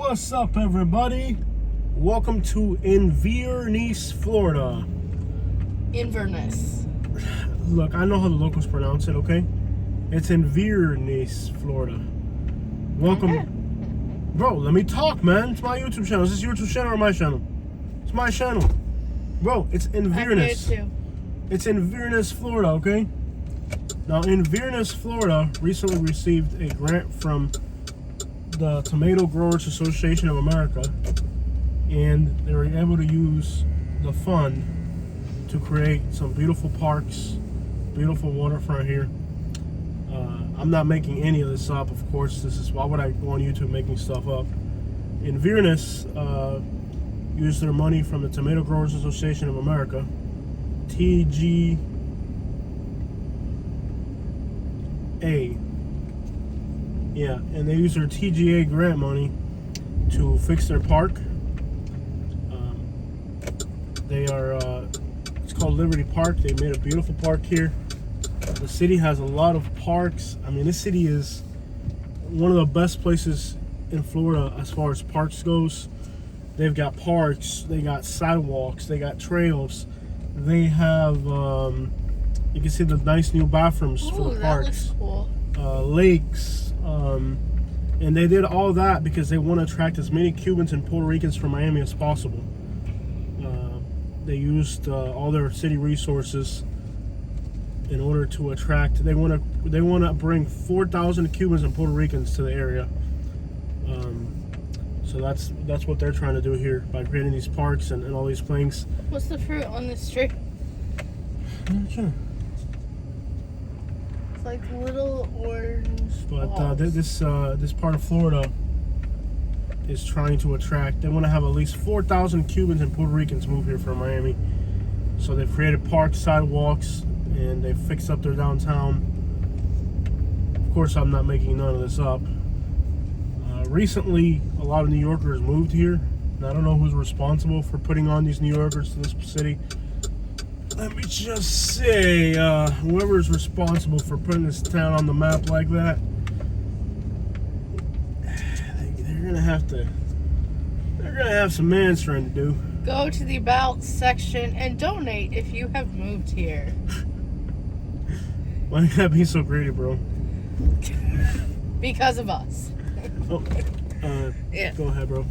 What's up, everybody? Welcome to Inverness, Florida. Inverness. Look, I know how the locals pronounce it, okay? It's Inverness, Florida. Welcome. Okay. Bro, let me talk, man. It's my YouTube channel. Is this your YouTube channel or my channel? It's my channel. Bro, it's Inverness. I hear it too. It's Inverness, Florida, okay? Now, Inverness, Florida recently received a grant from the Tomato Growers Association of America, and they were able to use the fund to create some beautiful parks, beautiful waterfront here. I'm not making any of this up, of course. Why would I go on YouTube making stuff up? Inverness used their money from the Tomato Growers Association of America, TGA. Yeah, and they used their TGA grant money to fix their park. It's called Liberty Park. They made a beautiful park here. The city has a lot of parks. I mean, this city is one of the best places in Florida as far as parks goes. They've got parks, they got sidewalks, they got trails. They have, you can see the nice new bathrooms for the parks. That looks cool. Lakes. And they did all that because they want to attract as many Cubans and Puerto Ricans from Miami as possible. They used all their city resources in order to attract. They want to bring 4,000 Cubans and Puerto Ricans to the area. So that's what they're trying to do here by creating these parks and all these things. What's the fruit on this tree? Okay. It's like little orange But balls. this part of Florida is trying to attract. They want to have at least 4,000 Cubans and Puerto Ricans move here from Miami. So they've created parks, sidewalks, and they've fixed up their downtown. Of course, I'm not making none of this up. Recently, a lot of New Yorkers moved here. And I don't know who's responsible for putting on these New Yorkers to this city. Let me just say, whoever's responsible for putting this town on the map like that, they're gonna have some answering to do. Go to the About section and donate if you have moved here. Why you gotta be so greedy, bro? Because of us. Oh, Yeah. Go ahead, bro.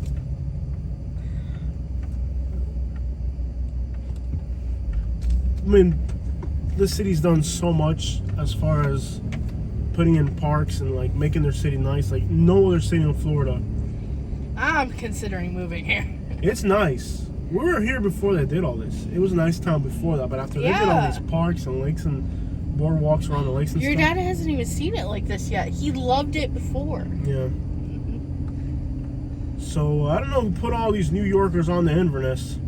I mean, this city's done so much as far as putting in parks and like making their city nice. Like no other city in Florida. I'm considering moving here. It's nice. We were here before they did all this. It was a nice town before that, but after they did all Yeah. these parks and lakes and boardwalks around the lakes and Your stuff. dad hasn't even seen it like this yet. He loved it before. Yeah. So I don't know who put all these New Yorkers on the Inverness,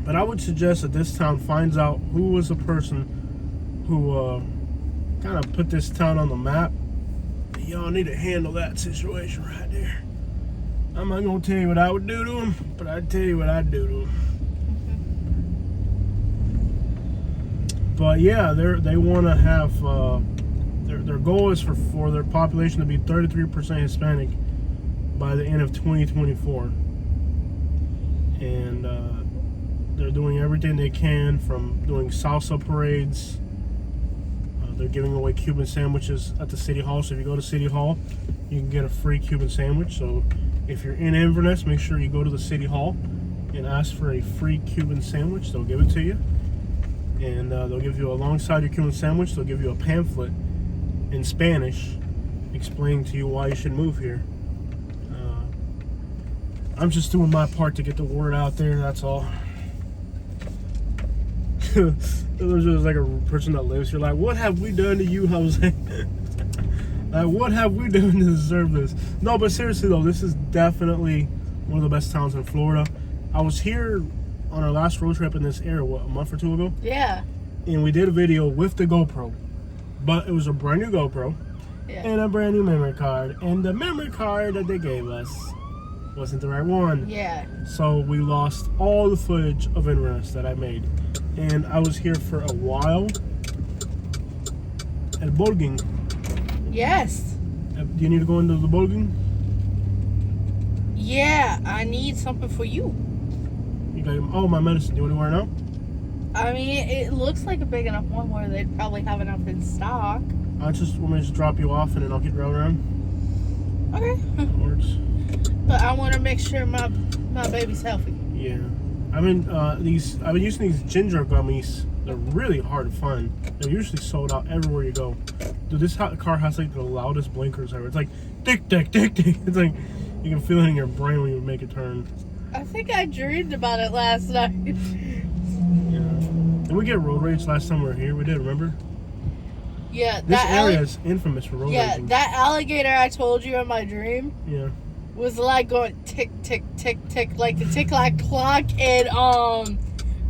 but I would suggest that this town finds out who was the person who kind of put this town on the map. Y'all need to handle that situation right there. I'm not gonna tell you what I would do to him, but I'd tell you what I'd do to him. But yeah, they want to have their goal is for their population to be 33% Hispanic by the end of 2024, and they're doing everything they can, from doing salsa parades. They're giving away Cuban sandwiches at the city hall. So if you go to city hall, you can get a free Cuban sandwich. So if you're in Inverness, make sure you go to the city hall and ask for a free Cuban sandwich. They'll give it to you, and they'll give you, alongside your Cuban sandwich, they'll give you a pamphlet in Spanish explaining to you why you should move here. I'm just doing my part to get the word out there, that's all. There's just like a person that lives here, like, what have we done to you, Jose? Like, what have we done to deserve this? No, but seriously though, this is definitely one of the best towns in Florida. I was here on our last road trip in this area, what, a month or two ago? Yeah. And we did a video with the GoPro, but it was a brand new GoPro and a brand new memory card, and the memory card that they gave us wasn't the right one. Yeah. So we lost all the footage of Inverness that I made. And I was here for a while at Borging. Yes. Do you need to go into the Borging? I need something for you. You got my medicine. Do you want to wear it now? I mean, it looks like a big enough one where they'd probably have enough in stock. Want me to just drop you off and then I'll keep driving around? Okay. That works. But I want to make sure my baby's healthy. Yeah. I've been using these ginger gummies. They're really hard to find. They're usually sold out everywhere you go. Dude, this car has like the loudest blinkers ever. It's like tick tick tick tick. It's like you can feel it in your brain when you make a turn. I think I dreamed about it last night. Yeah. Did we get road rage last time we were here? We did, remember? Yeah. This area is infamous for road raging. That alligator I told you in my dream. Yeah. Was like going tick tick tick tick like the tick like clock in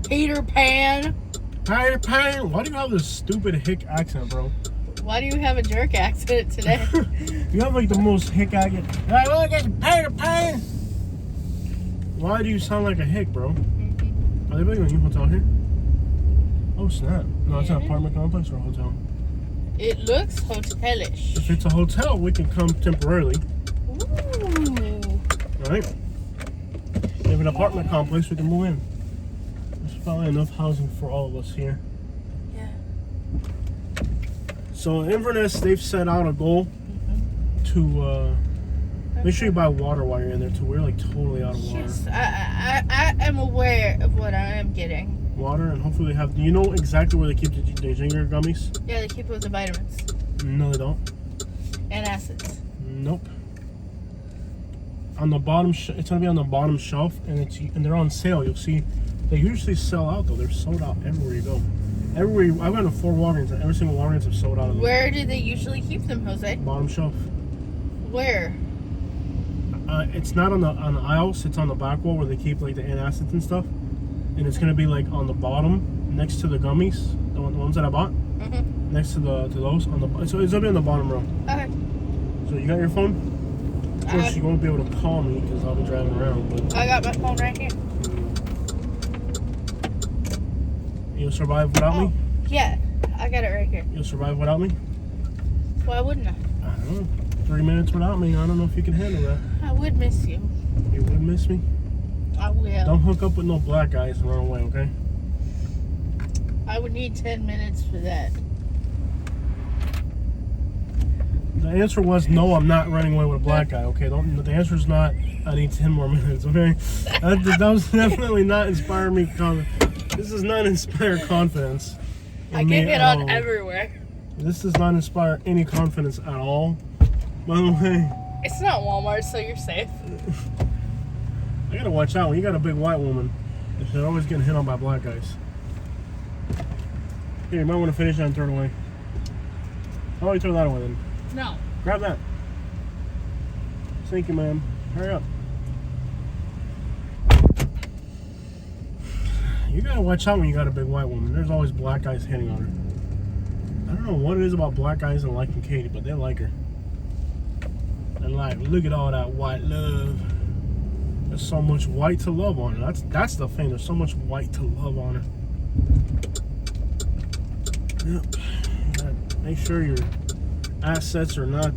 Peter Pan. Peter Pan. Why do you have this stupid hick accent, bro? Why do you have a jerk accent today? You have like the most hick accent. Like, look at Peter Pan. Why do you sound like a hick, bro? Mm-hmm. Are they building a new hotel here? Oh snap! No, it's an apartment complex or a hotel. It looks hotelish. If it's a hotel, we can come temporarily. Ooh. Right? If an apartment complex, we can move in. There's probably enough housing for all of us here. Yeah. So in Inverness, they've set out a goal to make sure you buy water while you're in there too. We're like totally out of water. Yes, I am aware of what I am getting. Water, and hopefully they have. Do you know exactly where they keep the ginger gummies? Yeah, they keep it with the vitamins. No, they don't. And acids. Nope. On the bottom, it's gonna be on the bottom shelf, and they're on sale. You'll see, they usually sell out though. They're sold out everywhere you go. I went to 4 Walgreens, and every single Walgreens have sold out of them. Where do they usually keep them, Jose? Bottom shelf. Where? It's not on the aisles. It's on the back wall where they keep like the antacids and stuff, and it's gonna be like on the bottom next to the gummies, the ones that I bought. Mm-hmm. Next to those on the. So it's gonna be on the bottom row. Okay. So you got your phone? Of course, you won't be able to call me because I'll be driving around. But I got my phone right here. You'll survive without me? Yeah, I got it right here. You'll survive without me? Why wouldn't I? I don't know. 3 minutes without me. I don't know if you can handle that. I would miss you. You would miss me? I will. Don't hook up with no black guys and run away, okay? I would need 10 minutes for that. The answer was no, I'm not running away with a black guy, okay? The answer is not, I need 10 more minutes, okay? That was definitely not inspire me. This does not inspire confidence. I get hit on everywhere. This does not inspire any confidence at all. By the way, it's not Walmart, so you're safe. I gotta watch out when you got a big white woman. They're always getting hit on by black guys. Here, you might want to finish that and throw it away. How about you throw that away then? No. Grab that. Thank you, ma'am. Hurry up. You gotta watch out when you got a big white woman. There's always black guys hitting on her. I don't know what it is about black guys and liking Katie, but they like her. They're like, look at all that white love. There's so much white to love on her. That's the thing. There's so much white to love on her. Yep. Gotta make sure your assets are not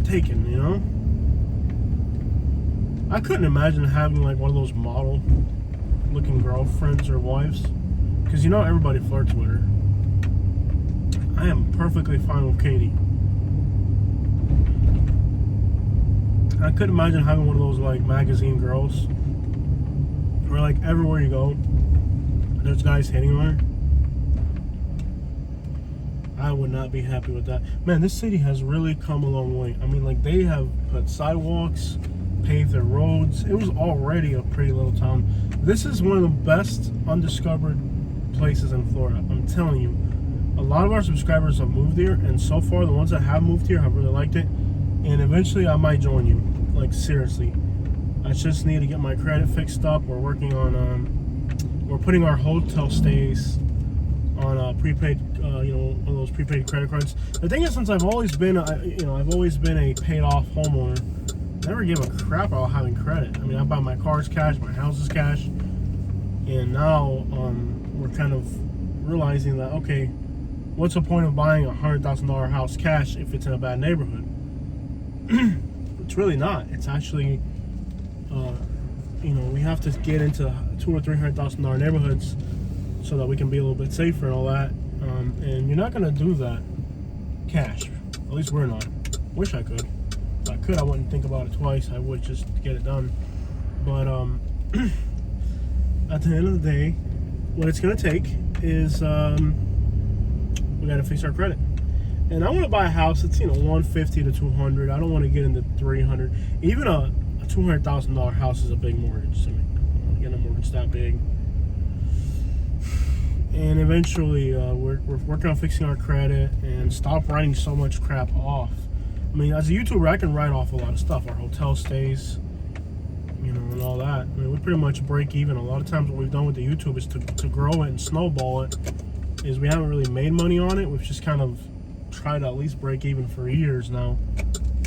taken, you know? I couldn't imagine having like one of those model looking girlfriends or wives, because you know everybody flirts with her. I am perfectly fine with Katie. I couldn't imagine having one of those like magazine girls where like everywhere you go there's guys hitting on her. I would not be happy with that. Man, this city has really come a long way. I mean, like, they have put sidewalks, paved their roads. It was already a pretty little town. This is one of the best undiscovered places in Florida. I'm telling you. A lot of our subscribers have moved here, and so far the ones that have moved here have really liked it. And eventually I might join you. Like, seriously. I just need to get my credit fixed up. We're working on, we're putting our hotel stays on prepaid, one of those prepaid credit cards. The thing is, since I've always been, I've always been a paid-off homeowner, I never gave a crap about having credit. I mean, I buy my cars cash, my house is cash, and now we're kind of realizing that, okay, what's the point of buying a $100,000 house cash if it's in a bad neighborhood? It's really not. It's actually, we have to get into $200,000 or $300,000 neighborhoods so that we can be a little bit safer and all that. And you're not gonna do that cash. At least we're not. Wish I could. If I could, I wouldn't think about it twice. I would just get it done. But at the end of the day, what it's gonna take is we gotta fix our credit. And I want to buy a house that's 150 to 200. I don't want to get into 300. Even a $200,000 house is a big mortgage to me. I want to get a mortgage that big. And eventually, we're working on fixing our credit and stop writing so much crap off. I mean, as a YouTuber, I can write off a lot of stuff. Our hotel stays, and all that. I mean, we pretty much break even. A lot of times, what we've done with the YouTube is to grow it and snowball it. Is we haven't really made money on it. We've just kind of tried to at least break even for years now.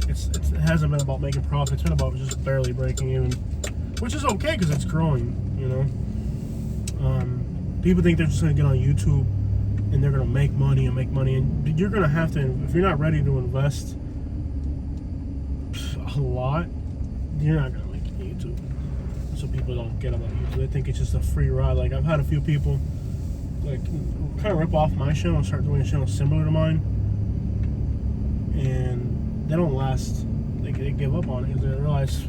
It hasn't been about making profit. It's been about just barely breaking even, which is okay because it's growing. People think they're just gonna get on YouTube and they're gonna make money, and you're gonna have to. If you're not ready to invest a lot, you're not gonna make it on YouTube. So people don't get about YouTube. They think it's just a free ride. Like I've had a few people kind of rip off my channel and start doing a channel similar to mine, and they don't last. They give up on it because they realize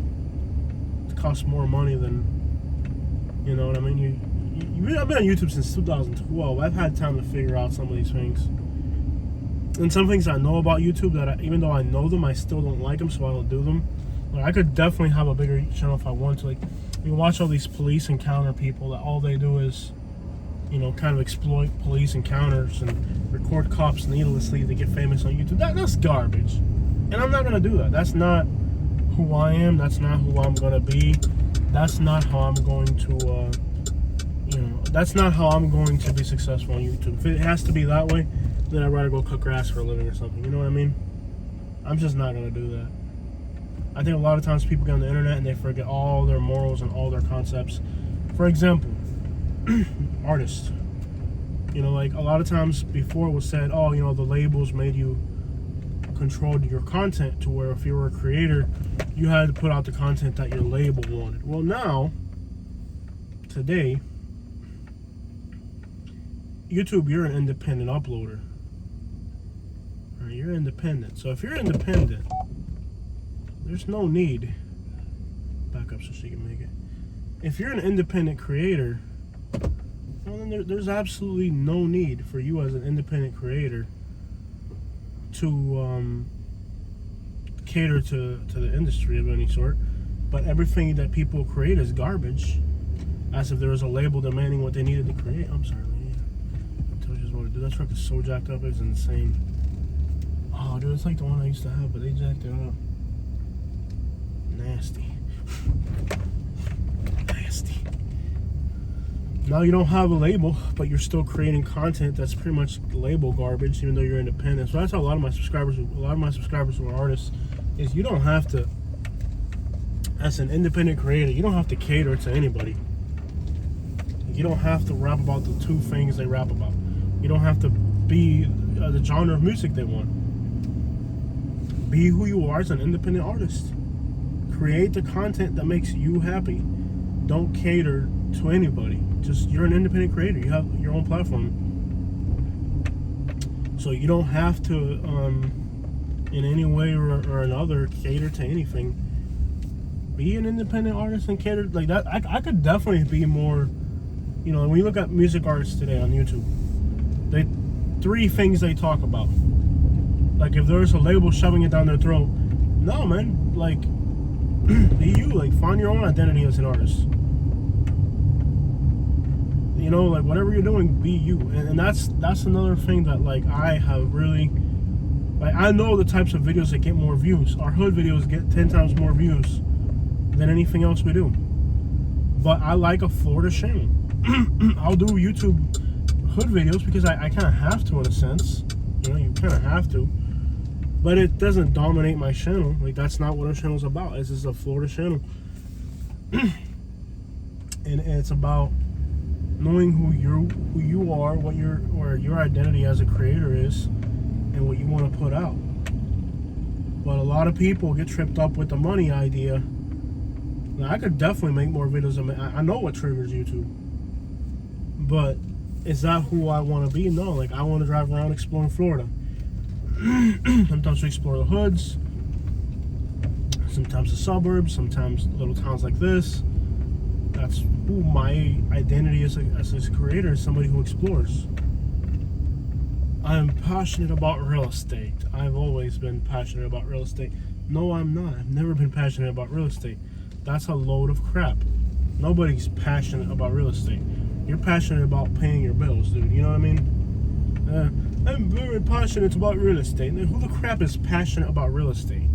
it costs more money than, you know what I mean. I've been on YouTube since 2012. I've had time to figure out some of these things, and some things I know about YouTube that even though I know them, I still don't like them, so I don't do them. Like I could definitely have a bigger channel if I wanted to. Like you watch all these police encounter people that all they do is, kind of exploit police encounters and record cops needlessly to get famous on YouTube. That's garbage. And I'm not going to do that. That's not who I am. That's not who I'm going to be. That's not how I'm going to, that's not how I'm going to be successful on YouTube. If it has to be that way, then I'd rather go cut grass for a living or something. You know what I mean? I'm just not going to do that. I think a lot of times people get on the internet and they forget all their morals and all their concepts. For example, artists. Like a lot of times before it was said, the labels made you control your content to where if you were a creator, you had to put out the content that your label wanted. Well, now, today, YouTube, you're an independent uploader. All right, you're independent. So if you're independent, there's no need. Back up so she can make it. If you're an independent creator, well, then there's absolutely no need for you as an independent creator to cater to the industry of any sort. But everything that people create is garbage, as if there was a label demanding what they needed to create. I'm sorry, lady. I told you what to do. That truck is so jacked up, it's insane. Oh, dude, it's like the one I used to have, but they jacked it up. Nasty. Nasty. Now you don't have a label, but you're still creating content that's pretty much label garbage, even though you're independent. So that's how a lot of my subscribers who are artists, is you don't have to, as an independent creator, you don't have to cater to anybody. You don't have to rap about the two things they rap about. You don't have to be the genre of music they want. Be who you are as an independent artist. Create the content that makes you happy. Don't cater to anybody. Just, you're an independent creator. You have your own platform. So you don't have to, in any way or another, cater to anything. Be an independent artist and cater like that. I could definitely be more, when you look at music artists today on YouTube, three things they talk about. Like if there's a label shoving it down their throat, no man, like be you, like find your own identity as an artist. Like whatever you're doing, be you. And that's another thing that like I have really, like I know the types of videos that get more views. Our hood videos get 10 times more views than anything else we do. But I like a Florida channel. I'll do YouTube hood videos because I kind of have to in a sense. You kind of have to. But it doesn't dominate my channel. Like that's not what our channel's about. This is a Florida channel. And it's about knowing who you are, what your identity as a creator is, and what you want to put out. But a lot of people get tripped up with the money idea. Now, I could definitely make more videos. I know what triggers YouTube. But is that who I want to be? No, like I want to drive around exploring Florida. Sometimes we explore the hoods. Sometimes the suburbs. Sometimes little towns like this. That's who my identity is as a creator, is somebody who explores. I'm passionate about real estate. I've always been passionate about real estate. No, I'm not. I've never been passionate about real estate. That's a load of crap. Nobody's passionate about real estate. You're passionate about paying your bills, dude. You know what I mean? I'm very passionate about real estate. Who the crap is passionate about real estate?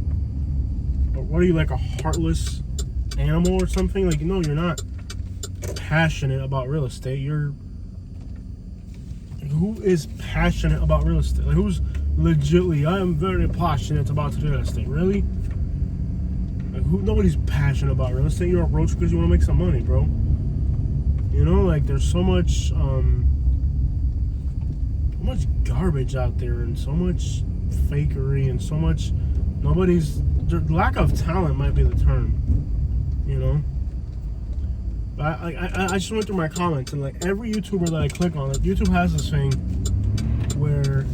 Or what are you, like a heartless animal or something? Like, no, you're not passionate about real estate. Who is passionate about real estate? Like, who's legitly, I am very passionate about real estate? Really? Like, nobody's passionate about real estate. You're a roach because you want to make some money, bro. You know, like, there's so much garbage out there, and so much fakery, and so much lack of talent might be the term. You know, I just went through my comments, and like every YouTuber that I click on, like YouTube has this thing where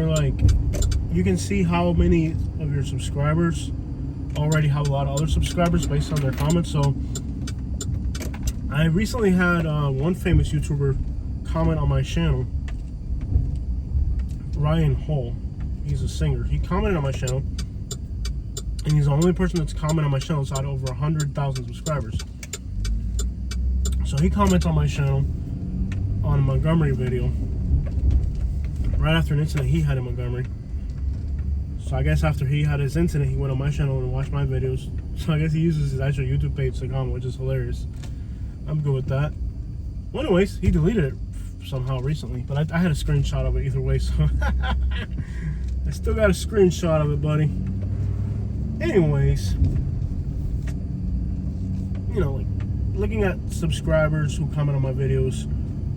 like you can see how many of your subscribers already have a lot of other subscribers based on their comments. So I recently had one famous YouTuber comment on my channel, Ryan Hall. He's a singer. He commented on my channel, and he's the only person that's commented on my channel that's had over 100,000 subscribers. So he comments on my channel on a Montgomery video right after an incident he had in Montgomery. So I guess after he had his incident, he went on my channel and watched my videos. So I guess he uses his actual YouTube page to comment, which is hilarious. I'm good with that. Well, anyways, he deleted it somehow recently, but I had a screenshot of it either way, so I still got a screenshot of it, buddy. Anyways, you know, like looking at subscribers who comment on my videos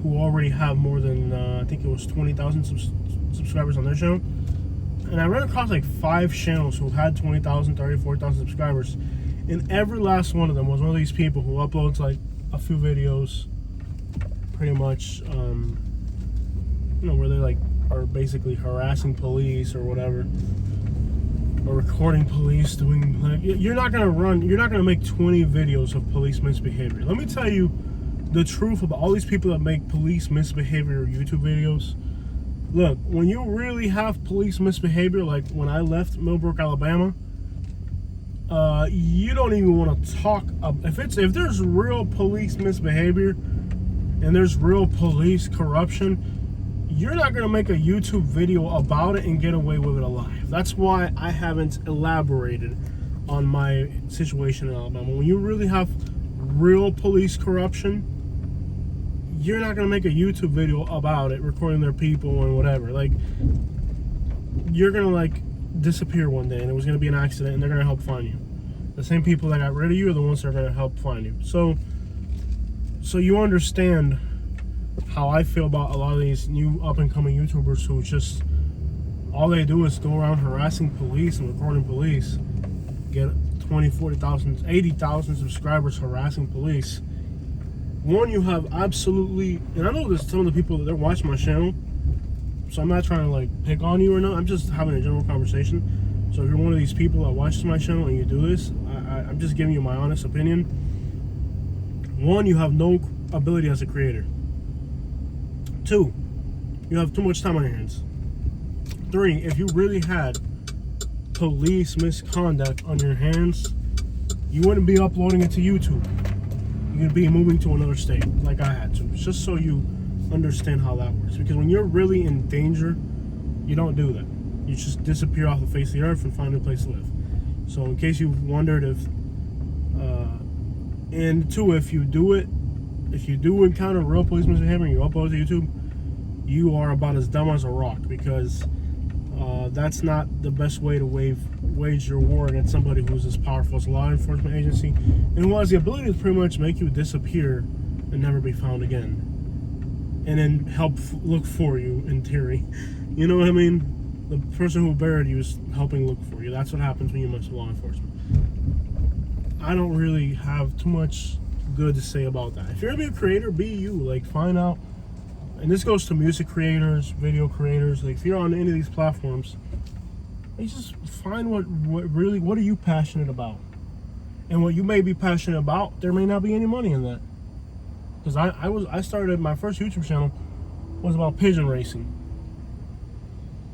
who already have more than I think it was 20,000 subscribers on their channel, and I ran across like 5 channels who had 20,000, 34,000 subscribers, and every last one of them was one of these people who uploads like a few videos, pretty much, you know, where they like are basically harassing police or whatever, or recording police doing, like, you're not gonna make 20 videos of police misbehavior. Let me tell you the truth about all these people that make police misbehavior YouTube videos. Look, when you really have police misbehavior, like when I left Millbrook, Alabama, you don't even want to talk if there's real police misbehavior and there's real police corruption, you're not going to make a YouTube video about it and get away with it alive. That's why I haven't elaborated on my situation in Alabama. When you really have real police corruption, you're not going to make a YouTube video about it, recording their people and whatever. Like, you're going to like disappear one day and it was going to be an accident and they're going to help find you. The same people that got rid of you are the ones that are going to help find you. So you understand how I feel about a lot of these new up-and-coming YouTubers who just, all they do is go around harassing police and recording police, get 20, 40,000, 80,000 subscribers harassing police. One, you have absolutely, and I know there's some of the people that watch my channel, so I'm not trying to like pick on you or not, I'm just having a general conversation. So if you're one of these people that watches my channel and you do this, I'm just giving you my honest opinion. One, you have no ability as a creator. 2, you have too much time on your hands. 3, if you really had police misconduct on your hands, you wouldn't be uploading it to YouTube. You'd be moving to another state like I had to, just so you understand how that works. Because when you're really in danger, you don't do that. You just disappear off the face of the earth and find a place to live. So in case you've wondered if, and 2, if you do encounter real police misbehavior and you upload to YouTube, you are about as dumb as a rock, because that's not the best way to wage your war against somebody who's as powerful as a law enforcement agency and who has the ability to pretty much make you disappear and never be found again. and then help look for you in theory. You know what I mean? The person who buried you is helping look for you. That's what happens when you mess with law enforcement. I don't really have too much good to say about that. If you're gonna be a creator, be you. Like, find out. And this goes to music creators, video creators. Like, if you're on any of these platforms, you just find what are you passionate about. And what you may be passionate about, there may not be any money in that. Because I started, my first YouTube channel was about pigeon racing.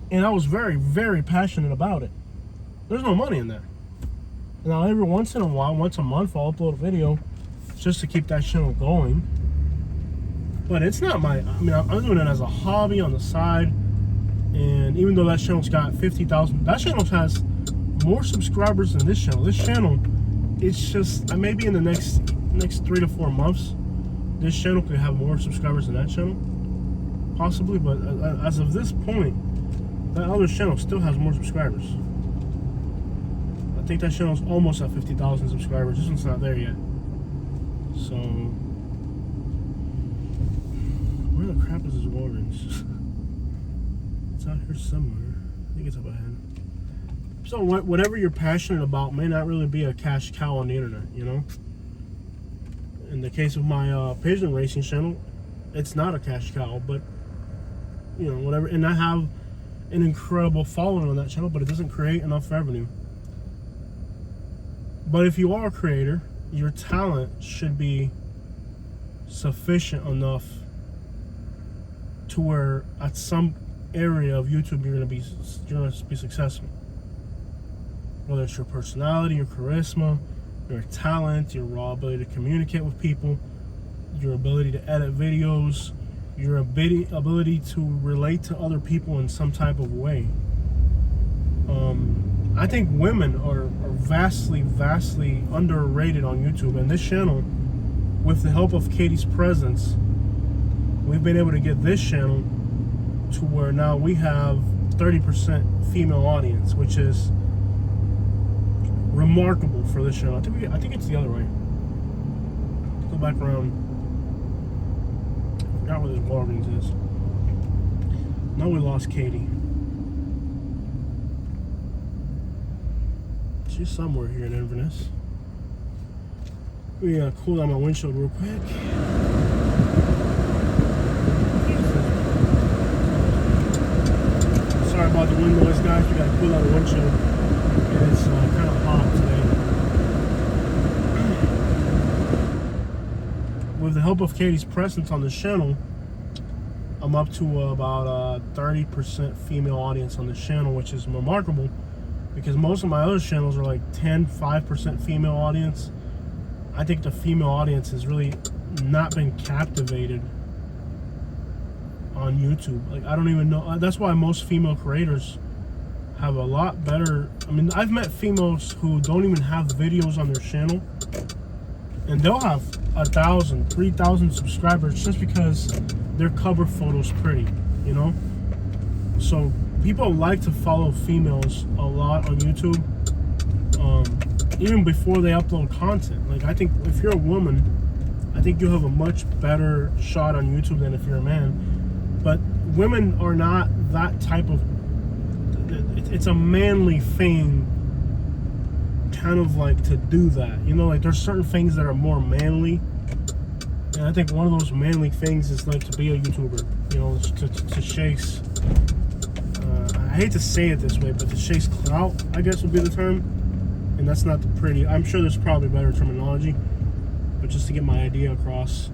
And I was very, very passionate about it. There's no money in that. Now, every once in a while, once a month, I'll upload a video just to keep that channel going. But it's not I'm doing it as a hobby on the side. And even though that channel's got 50,000, that channel has more subscribers than this channel. This channel, it's just, maybe in the next 3 to 4 months, this channel could have more subscribers than that channel. Possibly, but as of this point, that other channel still has more subscribers. I think that channel's almost at 50,000 subscribers. This one's not there yet. So, where the crap is this Walgreens? It's out here somewhere. I think it's up ahead. So, whatever you're passionate about may not really be a cash cow on the internet, you know? In the case of my pigeon racing channel, it's not a cash cow, but, you know, whatever. And I have an incredible following on that channel, but it doesn't create enough revenue. But if you are a creator, your talent should be sufficient enough to where at some area of YouTube you're gonna be successful. Whether it's your personality, your charisma, your talent, your raw ability to communicate with people, your ability to edit videos, your ability to relate to other people in some type of way. I think women are vastly underrated on YouTube, and this channel, with the help of Katie's presence, we've been able to get this channel to where now we have 30% female audience, which is remarkable for this channel. I think it's the other way. Go back around. I forgot where this Walgreens is. Now we lost Katie. She's somewhere here in Inverness. We cool down my windshield real quick. Sorry about the wind noise, guys. We gotta cool out the windshield. And it's kind of hot today. With the help of Katie's presence on the channel, I'm up to about 30% female audience on the channel, which is remarkable because most of my other channels are like 5% female audience. I think the female audience has really not been captivated on YouTube. Like, I don't even know. That's why most female creators have a lot better. I mean, I've met females who don't even have videos on their channel, and they'll have 1,000, 3,000 subscribers just because their cover photo's pretty, you know? So people like to follow females a lot on YouTube, even before they upload content. Like, I think if you're a woman, I think you'll have a much better shot on YouTube than if you're a man. But women are not that type of, it's a manly thing kind of like to do that, you know? Like, there's certain things that are more manly, and I think one of those manly things is like to be a YouTuber, you know, to chase, I hate to say it this way, but to chase clout, I guess would be the term. And that's not the pretty, I'm sure there's probably better terminology, but just to get my idea across,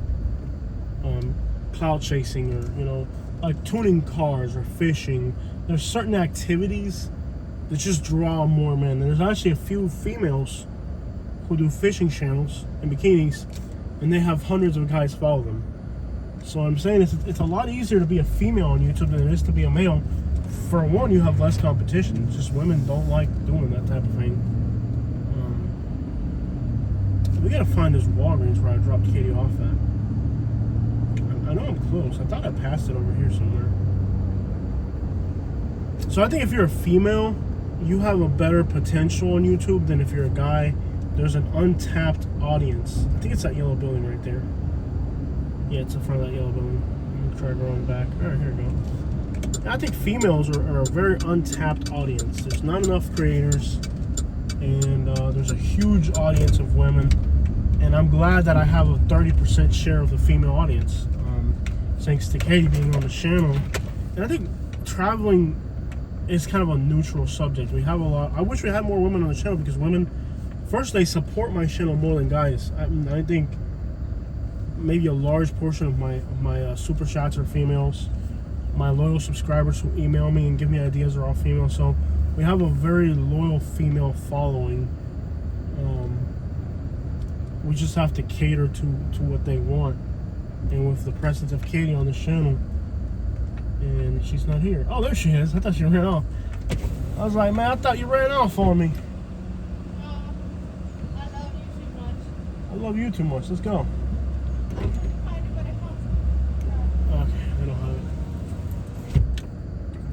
clout chasing, or, you know, like tuning cars or fishing, there's certain activities that just draw more men. There's actually a few females who do fishing channels in bikinis, and they have hundreds of guys follow them. So I'm saying it's a lot easier to be a female on YouTube than it is to be a male. For one, you have less competition. It's just women don't like doing that type of thing. We gotta find this Walgreens where I dropped Katie off at. I know I'm close. I thought I passed it over here somewhere. So I think if you're a female, you have a better potential on YouTube than if you're a guy. There's an untapped audience. I think it's that yellow building right there. Yeah, it's in front of that yellow building. Try going back. All right, here we go. I think females are a very untapped audience. There's not enough creators, and there's a huge audience of women. And I'm glad that I have a 30% share of the female audience, thanks to Katie being on the channel. And I think traveling is kind of a neutral subject. We have a lot. I wish we had more women on the channel because women, first, they support my channel more than guys. I think maybe a large portion of my super chats are females. My loyal subscribers who email me and give me ideas are all female. So we have a very loyal female following. We just have to cater to what they want. And with the presence of Katie on the channel, and she's not here. Oh, there she is. I thought she ran off. I was like, man, I thought you ran off on me. I love you too much. I love you too much. Let's go. Okay, they don't have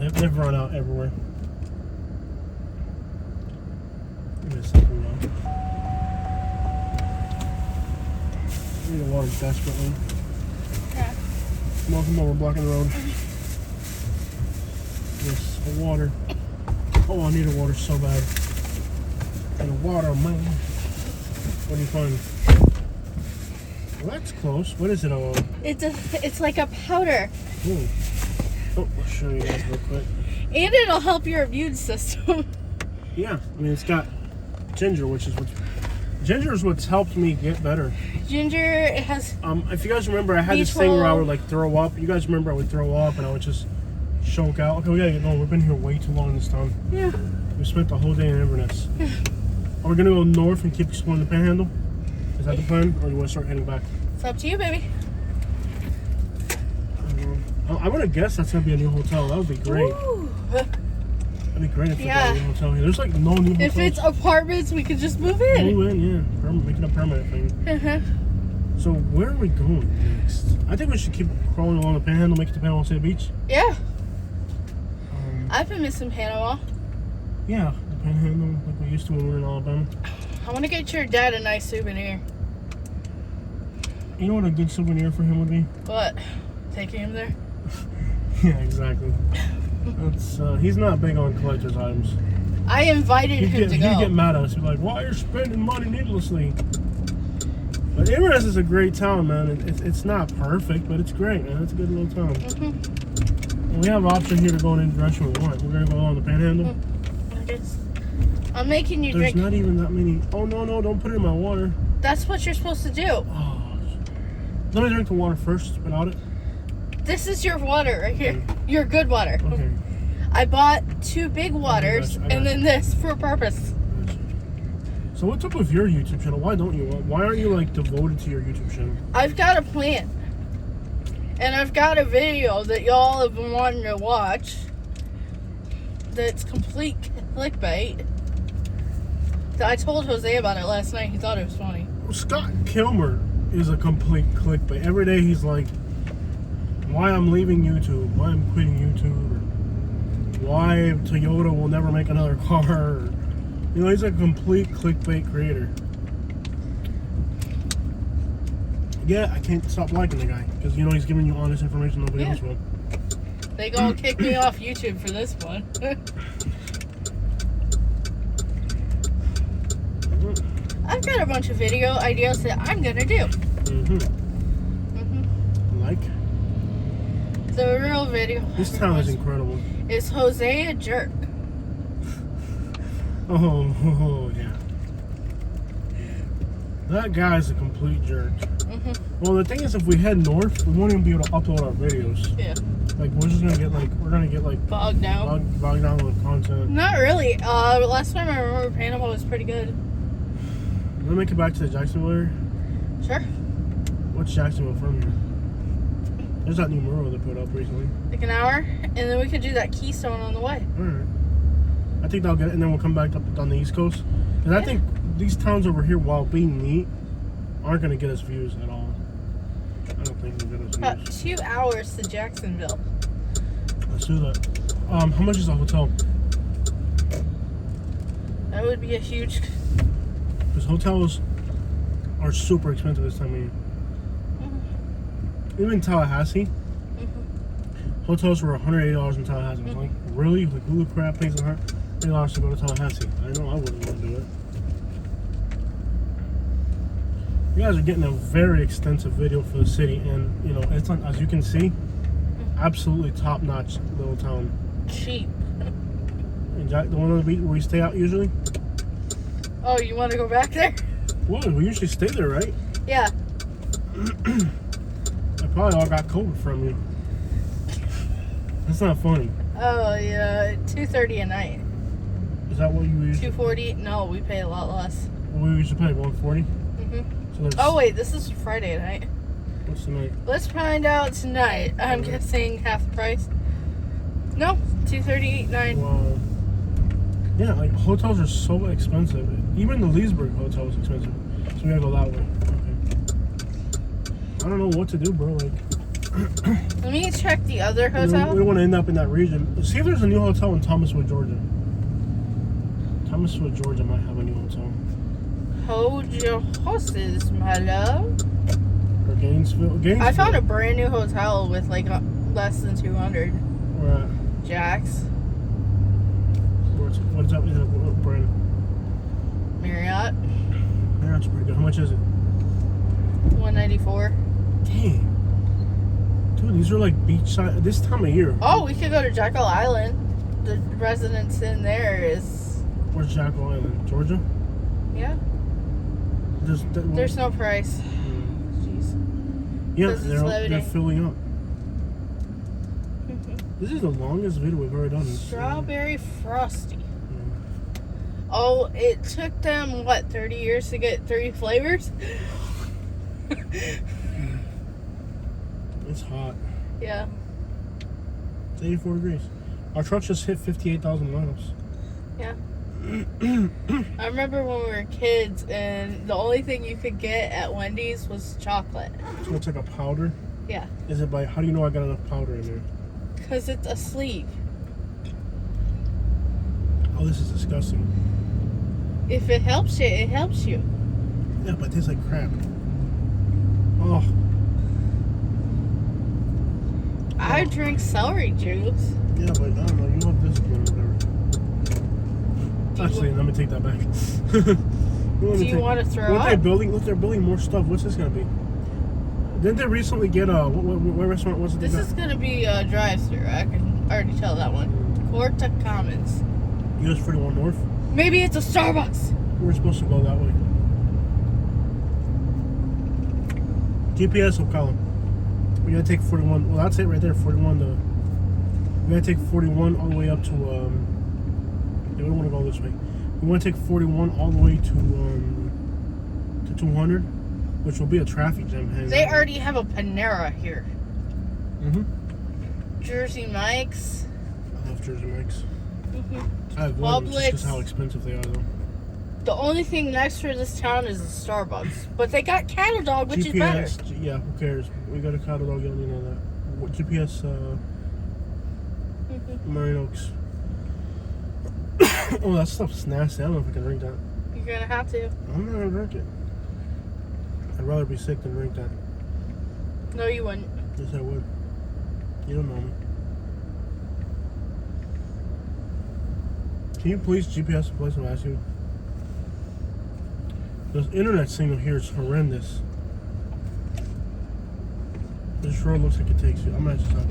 it. They've run out everywhere. Give me a second now. I need water desperately. Yeah. Come on, we're blocking the road. Yes, a water. Oh, I need a water so bad. And a water, man. What do you find? Well, that's close. What is it? It's like a powder. Ooh. Oh, I'll show you guys real quick. And it'll help your immune system. Yeah, I mean, it's got ginger, ginger is what's helped me get better. Ginger, it has. If you guys remember, I had this thing where I would like throw up. You guys remember I would throw up and I would just choke out. Okay, we gotta get going. We've been here way too long this time. Yeah. We spent the whole day in Inverness. Are we gonna go north and keep exploring the Panhandle? Is that the plan, or do you want to start heading back? It's up to you, baby. I'm gonna guess that's gonna be a new hotel. That would be great. Ooh. That'd be great if we got a new hotel here. There's like no new hotels. If it's apartments, we could just move in. Move in, yeah. Make it a permanent thing. So where are we going next? I think we should keep crawling along the Panhandle, make it to Panama City Beach. Yeah. I've been missing Panama. Yeah, the Panhandle, like we used to when we were in Alabama. I want to get your dad a nice souvenir. You know what a good souvenir for him would be? What? Taking him there? Yeah, exactly. That's he's not big on collector's items. I invited him to go. He'd get mad at us. He's like, why are you spending money needlessly? But Inverness is a great town, man. It's not perfect, but it's great, man. It's a good little town. And we have an option here to go in any direction we want. We're going to go along the Panhandle. I'm making you drink. There's not even that many. Oh, no, don't put it in my water. That's what you're supposed to do. Oh. Let me drink the water first without it. This is your water right here. Okay. Your good water. Okay. I bought 2 big waters and then this for a purpose. So what's up with your YouTube channel? Why don't you? Why aren't you like devoted to your YouTube channel? I've got a plan. And I've got a video that y'all have been wanting to watch. That's complete clickbait. I told Jose about it last night. He thought it was funny. Well, Scott Kilmer is a complete clickbait. Every day he's like, why I'm leaving YouTube, why I'm quitting YouTube, or why Toyota will never make another car. Or, you know, he's a complete clickbait creator. Yeah, I can't stop liking the guy because, you know, he's giving you honest information nobody else will. They gonna kick me off YouTube for this one. I've got a bunch of video ideas that I'm gonna do. Like? The real video. This town is incredible. Is Jose a jerk? Oh, yeah. That guy's a complete jerk. Well, the thing is, if we head north, we won't even be able to upload our videos. Yeah. Like, we're gonna get like Bogged down. Bogged down with content. Not really. Last time I remember Panama was pretty good. Let me make it back to the Jacksonville area. Sure. What's Jacksonville from here? There's that new mural they put up recently. Like an hour, and then we could do that Keystone on the way. Alright. I think that'll get it, and then we'll come back up on the East Coast. And I think these towns over here, while being neat, aren't going to get us views at all. I don't think they'll get us views. About 2 hours to Jacksonville. Let's do that. How much is a hotel? That would be a huge... Because hotels are super expensive this time of year. Even Tallahassee, hotels were $180 in Tallahassee. I was like, really? Like, Google crap pays $180 to go to Tallahassee. I know I wouldn't want to do it. You guys are getting a very extensive video for the city, and you know, it's on, as you can see, absolutely top-notch little town. Cheap. And Jack, the one on the beach where we stay out usually. Oh, you want to go back there? Well, we usually stay there, right? Yeah. I probably all got COVID from you. That's not funny. Oh yeah, $230 a night. Is that what you usually? $240? No, we pay a lot less. We usually pay $140. So Oh wait, this is Friday night. What's the night? Let's find out tonight. I'm guessing half the price. No, $238.9. Wow. Yeah, like hotels are so expensive. Even the Leesburg hotel is expensive. So we gotta go that way. Okay. I don't know what to do, bro. Like, Let me check the other we hotel. don't want to end up in that region. See if there's a new hotel in Thomaswood, Georgia. Thomaswood, Georgia might have a new hotel. Hold your horses, my love. Or Gainesville. I found a brand new hotel with like less than 200. Where at? Jack's. What's up? Is it what brand? Marriott. Marriott's pretty good. How much is it? $194. Dang. Dude, these are like beachside this time of year. Oh, we could go to Jekyll Island. The residence in there is. Where's Jekyll Island? Georgia? Yeah. There's no price. Jeez. Yeah, This is they're loading. filling up. This is the longest video we've ever done. Strawberry Frosty. Yeah. Oh, it took them, what, 30 years to get 3 flavors? It's hot. Yeah. It's 84 degrees. Our truck just hit 58,000 miles. Yeah. I remember when we were kids and the only thing you could get at Wendy's was chocolate. So it's like a powder? Yeah. Is it by, how do you know I got enough powder in there? Because it's asleep. Oh, this is disgusting. If it helps you, it helps you. Yeah, but it tastes like crap. Oh. I drink celery juice. Yeah, but I don't know. You want this one or whatever. Actually, let me take that back. Do you want to throw up? They're building more stuff. What's this gonna be? Didn't they recently get what restaurant was it? This is going to be a drive-thru. I can already tell that one. Corta Commons. US 41 North. Maybe it's a Starbucks. We're supposed to go that way. GPS will call him. We gotta take 41. Well, that's it right there. 41 to. We gotta take 41 all the way up to. Yeah, we don't want to go this way. We want to take 41 all the way to 200, which will be a traffic jam. They already have a Panera here. Mhm. Jersey Mike's. I love Jersey Mike's. Mhm. I have one just Publix. because how expensive they are, though. The only thing next for this town is a Starbucks, but they got Cattle Dog, which is better. Yeah, who cares? We got a cattle dog. You don't need to know that. What GPS? Marion Oaks. Oh, that stuff's nasty. I don't know if I can drink that. You're gonna have to. I'm not gonna drink it. I'd rather be sick than drink that. No, you wouldn't. Yes, I would. You don't know me. Can you please GPS the place I'm asking you? The internet signal here is horrendous. This road looks like it takes you. I'm gonna just stop.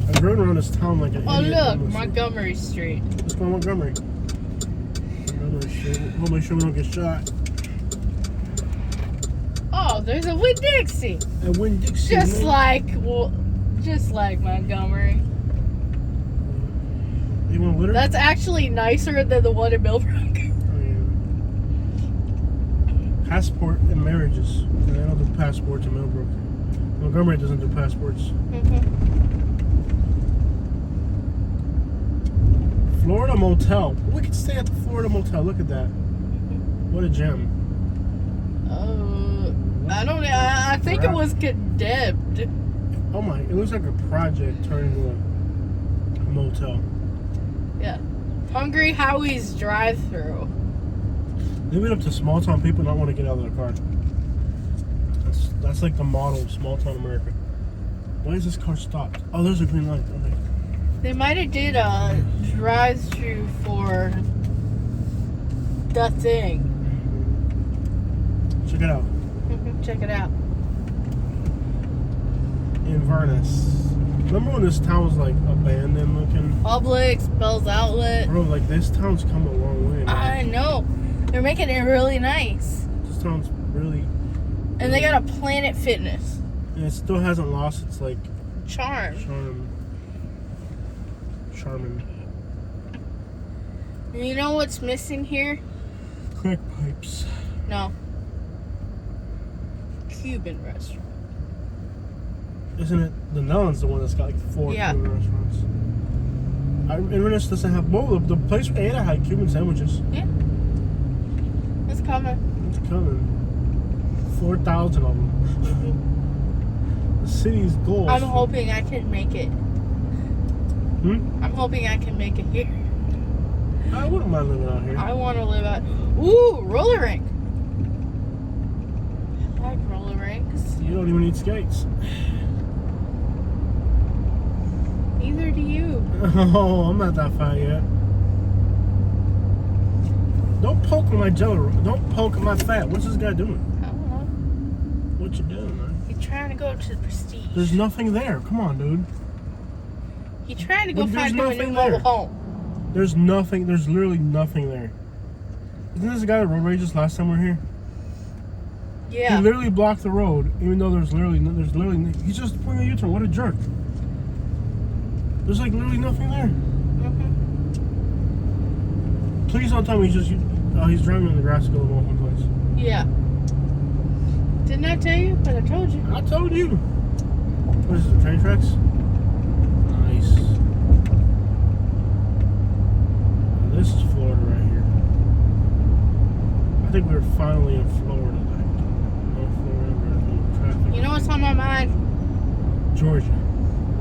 I've driven around this town like an Oh idiot. look, Montgomery Street. Let's go to Montgomery. Montgomery Street. We'll make sure we don't get shot. Oh, there's a Winn-Dixie. At Winn-Dixie. Just man. like Montgomery. You want a litter? That's actually nicer than the one in Millbrook. Oh, yeah. Passport and marriages. They don't do passports in Millbrook. Montgomery doesn't do passports. Florida Motel. We could stay at the Florida Motel. Look at that. What a gem. I don't know. I think it was condemned. Oh my, it looks like a project turned into a motel. Yeah. Hungry Howie's drive-thru. Leave it up to small town people not want to get out of their car. That's like the model of small town America. Why is this car stopped? Oh, there's a green light. Okay. They might have did a drive-through for the thing. Check it out. Check it out. Inverness. Remember when this town was like abandoned looking? Publix, Bell's Outlet. Bro, like this town's come a long way, man. I know. They're making it really nice. This town's really. And they got a Planet Fitness. And it still hasn't lost its like Charm. charming. And you know what's missing here? Crack pipes. No. Cuban restaurant. Isn't it? The Nellon's the one that's got like 4 Cuban restaurants. Inverness doesn't have both. The place we ate had Cuban sandwiches. Yeah. It's coming. It's coming. 4,000 of them. The city's goal. I'm hoping I can make it. I'm hoping I can make it here. I wouldn't mind living out here. I want to live out. Ooh, roller rink. I like roller rinks. You don't even need skates. Neither do you. Oh, I'm not that fat yet. Don't poke at my jello. Don't poke at my fat. What's this guy doing? I don't know. What you doing, man? He's trying to go to the Prestige. There's nothing there. Come on, dude. He's trying to go There's find him a new nothing mobile there. home. There's nothing. There's literally nothing there. Isn't this the guy that road rages last time we were here? Yeah. He literally blocked the road, even though there's literally. He's just pulling a U-turn. What a jerk. There's like literally nothing there. Please don't tell me he's driving on the grass to go to one place. Yeah. Didn't I tell you? But I told you. I told you. What is it, the train tracks? Nice. Now, this is Florida right here. I think we're finally in Florida. Like, no Florida, there's no traffic. You know what's on my mind? Georgia.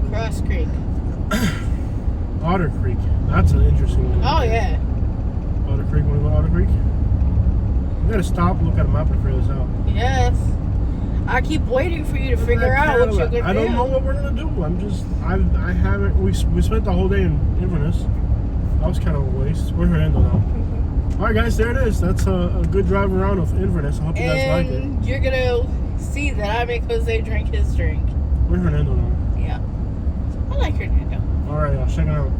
Cross Creek. Otter Creek. That's an interesting one. Oh, yeah. Otter Creek, want to go to Otter Creek? We gotta stop and look at a map and figure this out. Yes. I keep waiting for you to figure out what you're gonna do. I don't know what we're gonna do. I haven't. We spent the whole day in Inverness. That was kind of a waste. We're in Hernando now. All right, guys, there it is. That's a good drive around of Inverness. I hope you guys like it. And you're gonna see that I make Jose drink his drink. We're in Hernando now. Yeah. I like Hernando. All right, y'all, check it out.